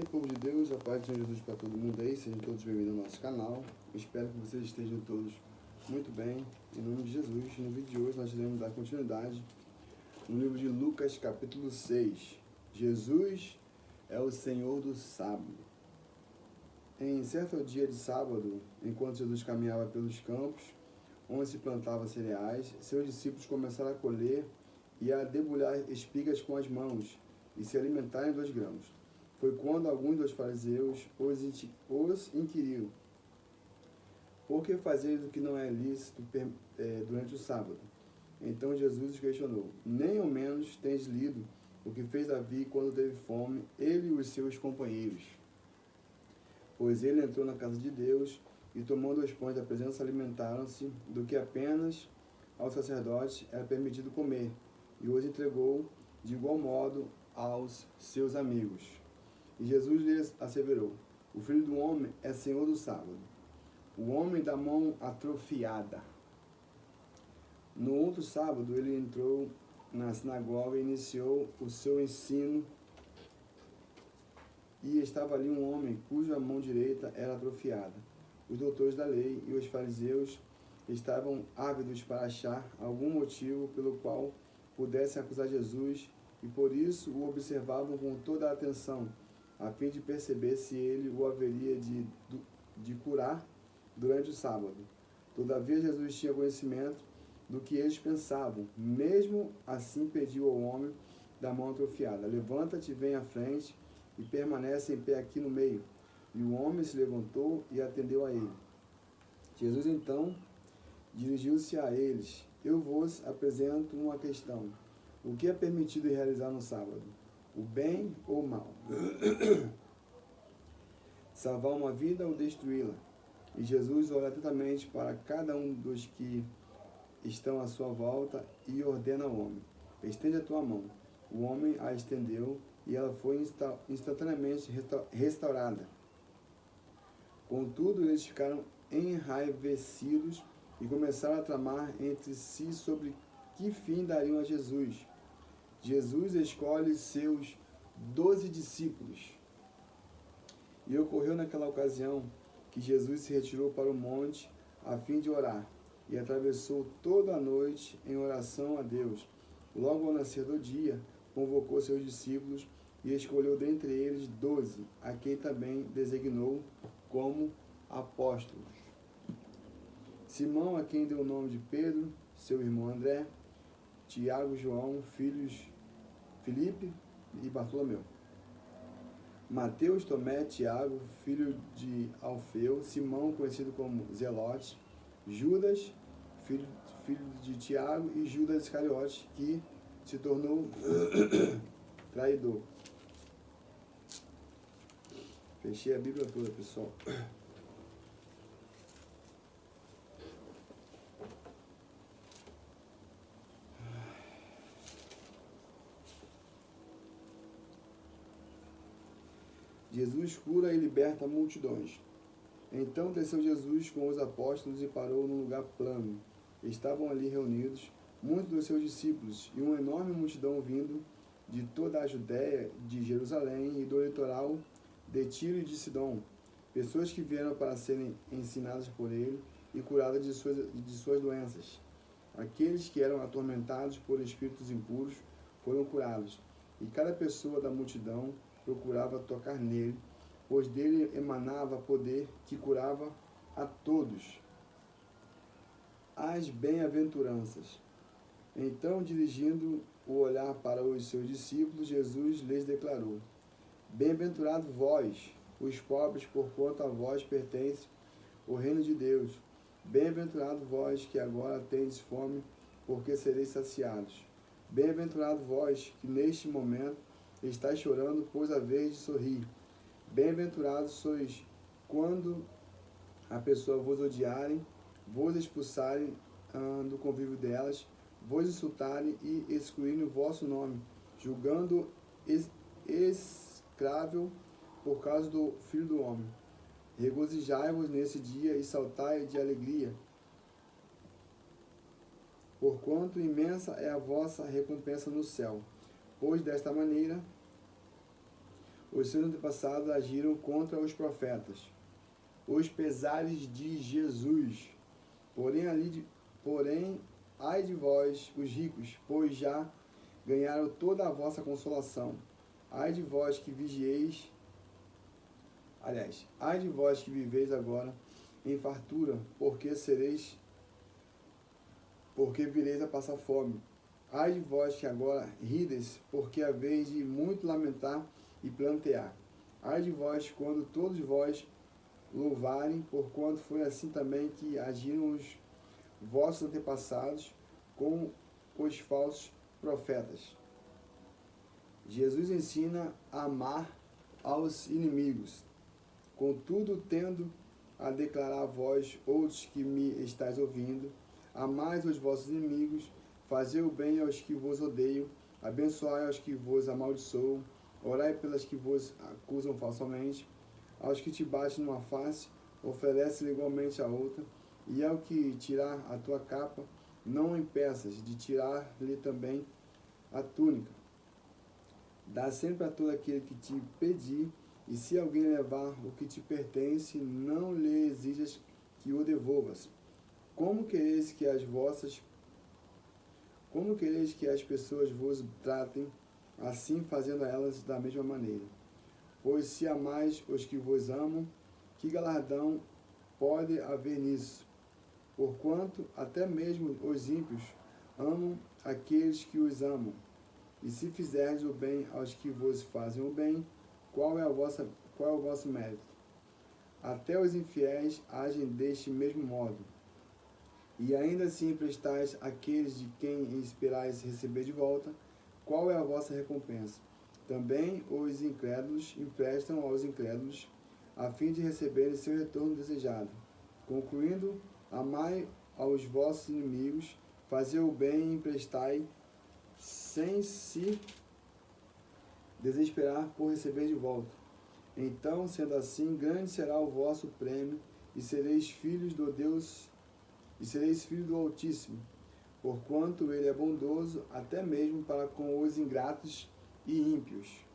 povo de Deus, a paz do Senhor Jesus para todo mundo aí, sejam todos bem-vindos ao nosso canal. Espero que vocês estejam todos muito bem, em nome de Jesus. No vídeo de hoje nós iremos dar continuidade no livro de Lucas, capítulo 6. Jesus é o Senhor do sábado. Em certo dia de sábado, enquanto Jesus caminhava pelos campos, onde se plantava cereais, seus discípulos começaram a colher e a debulhar espigas com as mãos e se alimentarem dos grãos. Foi quando alguns dos fariseus os inquiriu: por que fazeis o que não é lícito durante o sábado? Então Jesus os questionou: nem ao menos tens lido o que fez Davi quando teve fome, ele e os seus companheiros? Pois ele entrou na casa de Deus e, tomando os pães da presença, alimentaram-se do que apenas aos sacerdotes era permitido comer, e os entregou de igual modo aos seus amigos. E Jesus lhes asseverou: o Filho do Homem é Senhor do sábado. O homem da mão atrofiada. No outro sábado, ele entrou na sinagoga e iniciou o seu ensino. E estava ali um homem cuja mão direita era atrofiada. Os doutores da lei e os fariseus estavam ávidos para achar algum motivo pelo qual pudessem acusar Jesus, e por isso o observavam com toda a atenção, a fim de perceber se ele o haveria de curar durante o sábado. Todavia Jesus tinha conhecimento do que eles pensavam. Mesmo assim pediu ao homem da mão atrofiada: levanta-te, vem à frente e permanece em pé aqui no meio. E o homem se levantou e atendeu a ele. Jesus então dirigiu-se a eles: eu vos apresento uma questão. O que é permitido realizar no sábado? O bem ou o mal? Salvar uma vida ou destruí-la? E Jesus olha atentamente para cada um dos que estão à sua volta e ordena ao homem: estende a tua mão. O homem a estendeu e ela foi instantaneamente restaurada. Contudo, eles ficaram enraivecidos e começaram a tramar entre si sobre que fim dariam a Jesus. Jesus escolhe seus 12 discípulos. E ocorreu naquela ocasião que Jesus se retirou para o monte a fim de orar, e atravessou toda a noite em oração a Deus. Logo ao nascer do dia, convocou seus discípulos e escolheu dentre eles 12, a quem também designou como apóstolos: Simão, a quem deu o nome de Pedro, seu irmão André, Tiago, João, Filipe e Bartolomeu, Mateus, Tomé, Tiago, filho de Alfeu, Simão, conhecido como Zelote, Judas, filho de Tiago, e Judas Iscariote, que se tornou traidor. Fechei a Bíblia toda, pessoal. Jesus cura e liberta multidões. Então desceu Jesus com os apóstolos e parou num lugar plano. Estavam ali reunidos muitos dos seus discípulos e uma enorme multidão vindo de toda a Judéia, de Jerusalém e do litoral de Tiro e de Sidom. Pessoas que vieram para serem ensinadas por ele e curadas de suas doenças. Aqueles que eram atormentados por espíritos impuros foram curados. E cada pessoa da multidão procurava tocar nele, pois dele emanava poder que curava a todos. As bem-aventuranças. Então, dirigindo o olhar para os seus discípulos, Jesus lhes declarou: bem-aventurado vós, os pobres, porquanto a vós pertence o reino de Deus. Bem-aventurado vós que agora tendes fome, porque sereis saciados. Bem-aventurado vós que neste momento estáis chorando, pois a vez de sorrir. Bem-aventurados sois quando a pessoa vos odiarem, vos expulsarem do convívio delas, vos insultarem e excluírem o vosso nome, julgando escrável por causa do Filho do Homem. Regozijai-vos nesse dia e saltai de alegria, porquanto imensa é a vossa recompensa no céu, pois desta maneira os seus antepassados agiram contra os profetas. Os pesares de Jesus. Porém, ai de vós, os ricos, pois já ganharam toda a vossa consolação. Ai de vós que vigieis, ai de vós que viveis agora em fartura, porque vireis a passar fome. Ai de vós que agora rides, porque haveis de muito lamentar e plantear. Ai de vós quando todos vós louvarem, porquanto foi assim também que agiram os vossos antepassados com os falsos profetas. Jesus ensina a amar aos inimigos. Contudo, tendo a declarar a vós, outros que me estáis ouvindo, amai os vossos inimigos, fazei o bem aos que vos odeiam, abençoai aos que vos amaldiçoam, orai pelas que vos acusam falsamente, aos que te batem numa face, oferece-lhe igualmente a outra, e ao que tirar a tua capa, não impeças de tirar-lhe também a túnica. Dá sempre a todo aquele que te pedir, e se alguém levar o que te pertence, não lhe exijas que o devolvas. Como quereis que as pessoas vos tratem, assim fazendo a elas da mesma maneira? Pois se amais os que vos amam, que galardão pode haver nisso? Porquanto até mesmo os ímpios amam aqueles que os amam. E se fizerdes o bem aos que vos fazem o bem, qual é o vosso mérito? Até os infiéis agem deste mesmo modo. E ainda assim emprestais àqueles de quem esperais receber de volta, qual é a vossa recompensa? Também os incrédulos emprestam aos incrédulos, a fim de receberem seu retorno desejado. Concluindo, amai aos vossos inimigos, fazei o bem e emprestai, sem se desesperar por receber de volta. Então, sendo assim, grande será o vosso prêmio, e sereis filhos do Deus, e sereis filhos do Altíssimo, porquanto ele é bondoso até mesmo para com os ingratos e ímpios.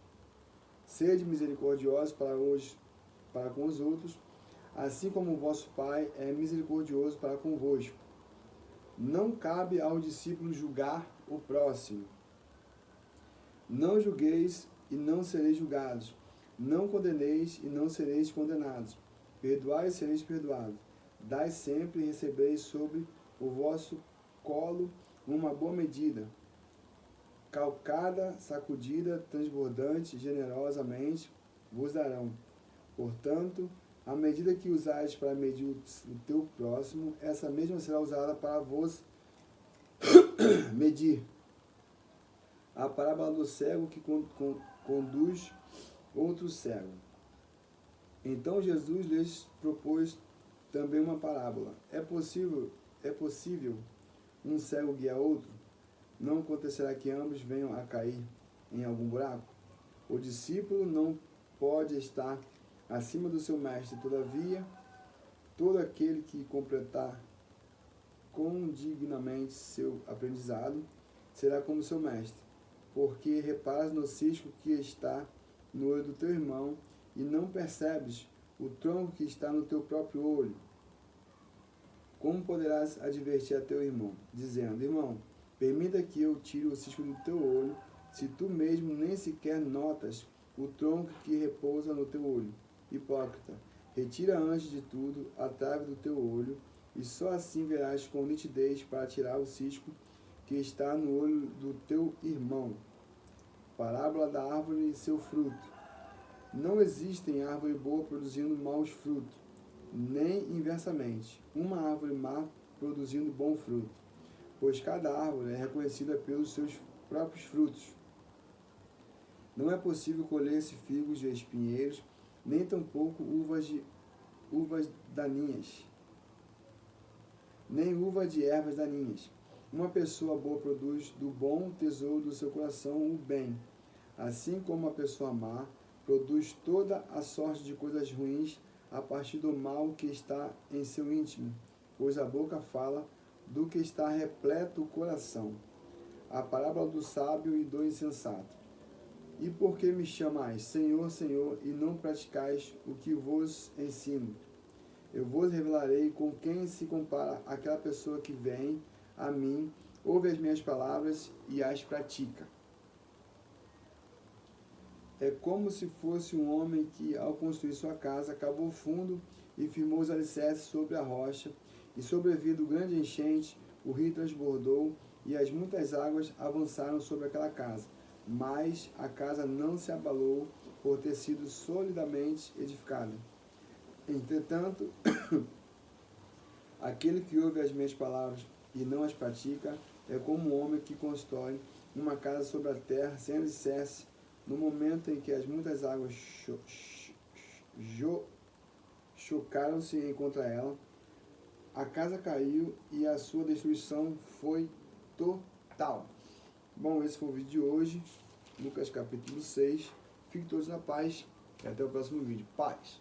Sede misericordiosos para com os outros, assim como o vosso Pai é misericordioso para convosco. Não cabe ao discípulo julgar o próximo. Não julgueis e não sereis julgados. Não condeneis e não sereis condenados. Perdoai e sereis perdoados. Dai sempre e recebeis sobre o vosso colo uma boa medida, calcada, sacudida, transbordante, generosamente vos darão. Portanto, a medida que usais para medir o teu próximo, essa mesma será usada para vos medir. A parábola do cego que conduz outro cego. Então Jesus lhes propôs também uma parábola. É possível um cego guiar outro? Não acontecerá que ambos venham a cair em algum buraco? O discípulo não pode estar acima do seu mestre, todavia, todo aquele que completar condignamente seu aprendizado será como seu mestre, porque reparas no cisco que está no olho do teu irmão e não percebes o tronco que está no teu próprio olho. Como poderás advertir a teu irmão, dizendo: irmão, permita que eu tire o cisco do teu olho, se tu mesmo nem sequer notas o tronco que repousa no teu olho? Hipócrita, retira antes de tudo a trave do teu olho, e só assim verás com nitidez para tirar o cisco que está no olho do teu irmão. Parábola da árvore e seu fruto. Não existe árvore boa produzindo maus frutos, nem inversamente, uma árvore má produzindo bom fruto, pois cada árvore é reconhecida pelos seus próprios frutos. Não é possível colher-se figos de espinheiros, nem tampouco uvas daninhas, nem uva de ervas daninhas. Uma pessoa boa produz do bom tesouro do seu coração o bem, assim como a pessoa má produz toda a sorte de coisas ruins a partir do mal que está em seu íntimo, pois a boca fala do que está repleto o coração. A parábola do sábio e do insensato. E por que me chamais Senhor, Senhor, e não praticais o que vos ensino? Eu vos revelarei com quem se compara aquela pessoa que vem a mim, ouve as minhas palavras e as pratica. É como se fosse um homem que, ao construir sua casa, cavou fundo e firmou os alicerces sobre a rocha, e sobrevindo grande enchente, o rio transbordou e as muitas águas avançaram sobre aquela casa. Mas a casa não se abalou por ter sido solidamente edificada. Entretanto, aquele que ouve as minhas palavras e não as pratica é como um homem que constrói uma casa sobre a terra sem alicerce. No momento em que as muitas águas chocaram-se contra ela, a casa caiu e a sua destruição foi total. Bom, esse foi o vídeo de hoje, Lucas capítulo 6. Fiquem todos na paz e até o próximo vídeo. Paz!